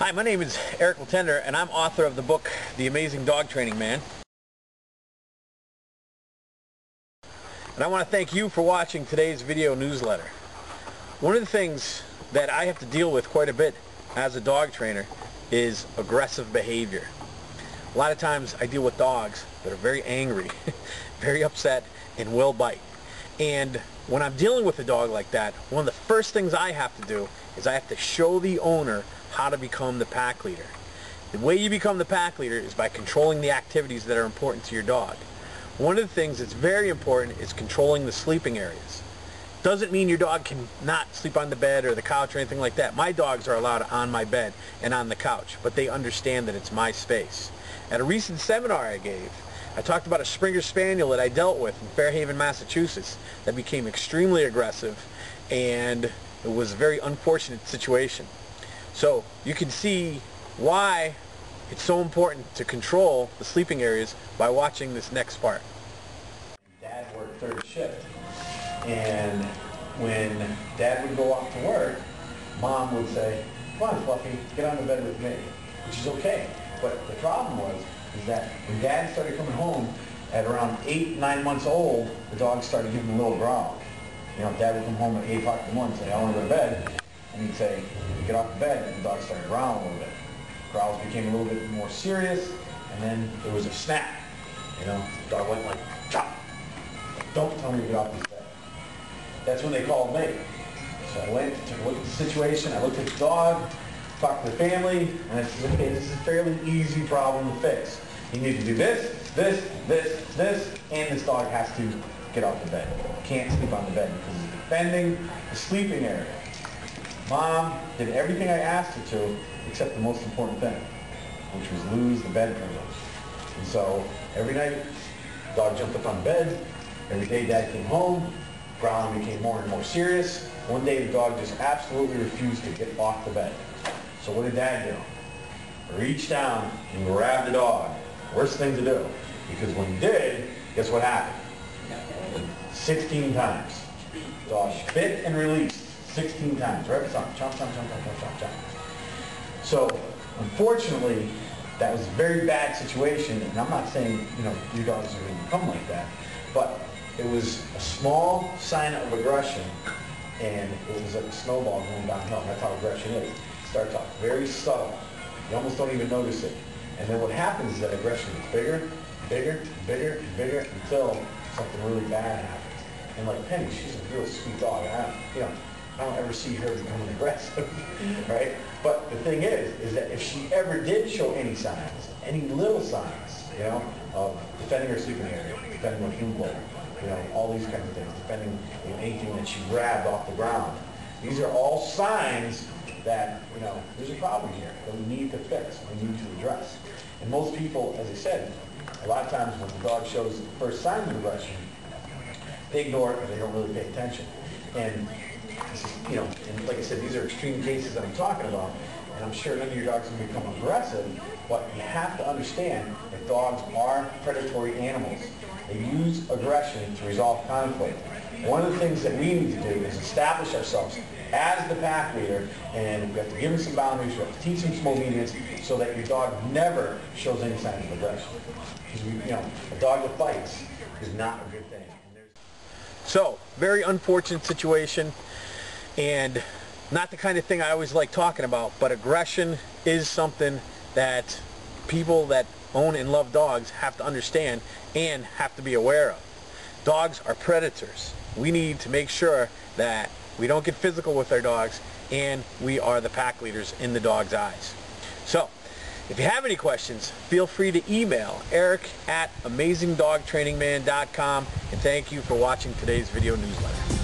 Hi, my name is Eric Latender, and I'm author of the book, The Amazing Dog Training Man. And I want to thank you for watching today's video newsletter. One of the things that I have to deal with quite a bit as a dog trainer is aggressive behavior. A lot of times I deal with dogs that are very angry, very upset, and will bite. And when I'm dealing with a dog like that, one of the first things I have to do is I have to show the owner how to become the pack leader. The way you become the pack leader is by controlling the activities that are important to your dog. One of the things that's very important is controlling the sleeping areas. Doesn't mean your dog can not sleep on the bed or the couch or anything like that. My dogs are allowed on my bed and on the couch, but they understand that it's my space. At a recent seminar I gave, I talked about a Springer Spaniel that I dealt with in Fairhaven, Massachusetts that became extremely aggressive, and it was a very unfortunate situation. So you can see why it's so important to control the sleeping areas by watching this next part. Dad worked third shift, and when Dad would go off to work, Mom would say, "Come on, Fluffy, get on the bed with me," which is okay. But the problem was that when Dad started coming home at around 8, 9 months old, the dog started giving a little growl. You know, Dad would come home at 8 o'clock in the morning and say, "I want to go to bed," and he'd say, "Get off the bed," and the dog started growling a little bit. Growls became a little bit more serious, and then there was a snap. You know, the dog went like, "Chop! Don't tell me to get off this bed." That's when they called me. So I went, took a look at the situation, I looked at the dog, talked to the family, and I said, "Okay, this is a fairly easy problem to fix. You need to do this, this, this, this, and this dog has to get off the bed. Can't sleep on the bed because it's defending the sleeping area." Mom did everything I asked her to, except the most important thing, which was lose the bed privilege. And so every night, the dog jumped up on the bed. Every day Dad came home, growling became more and more serious. One day the dog just absolutely refused to get off the bed. So what did Dad do? Reach down and grab the dog. Worst thing to do, because when he did, guess what happened? 16 times. The dog bit and released 16 times. Right? Chomp, chomp, chomp, chomp, chomp, chomp, chomp. So, unfortunately, that was a very bad situation, and I'm not saying, you know, your dogs are going to become like that, but it was a small sign of aggression, and it was like a snowball going downhill. That's how aggression is. It starts off very subtle. You almost don't even notice it. And then what happens is that aggression gets bigger, bigger, bigger, bigger, until something really bad happens. And like Penny, she's a real sweet dog. I don't ever see her becoming aggressive, right? But the thing is that if she ever did show any signs, any little signs, you know, of defending her sleeping area, defending her food bowl, you know, all these kinds of things, defending, you know, anything that she grabbed off the ground, these are all signs that, you know, there's a problem here that we need to fix, we need to address. And most people, as I said, a lot of times when the dog shows the first signs of aggression, they ignore it or they don't really pay attention. And you know, and like I said, these are extreme cases that I'm talking about, and I'm sure none of your dogs will become aggressive, but you have to understand that dogs are predatory animals. They use aggression to resolve conflict. One of the things that we need to do is establish ourselves as the pack leader, and we have to give them some boundaries, we have to teach them some obedience, so that your dog never shows any signs of aggression. Because you know, a dog that bites is not a good thing. So, very unfortunate situation, and not the kind of thing I always like talking about, but aggression is something that people that own and love dogs have to understand and have to be aware of. Dogs are predators. We need to make sure that we don't get physical with our dogs, and we are the pack leaders in the dog's eyes. So, if you have any questions, feel free to email Eric at amazingdogtrainingman.com, and thank you for watching today's video newsletter.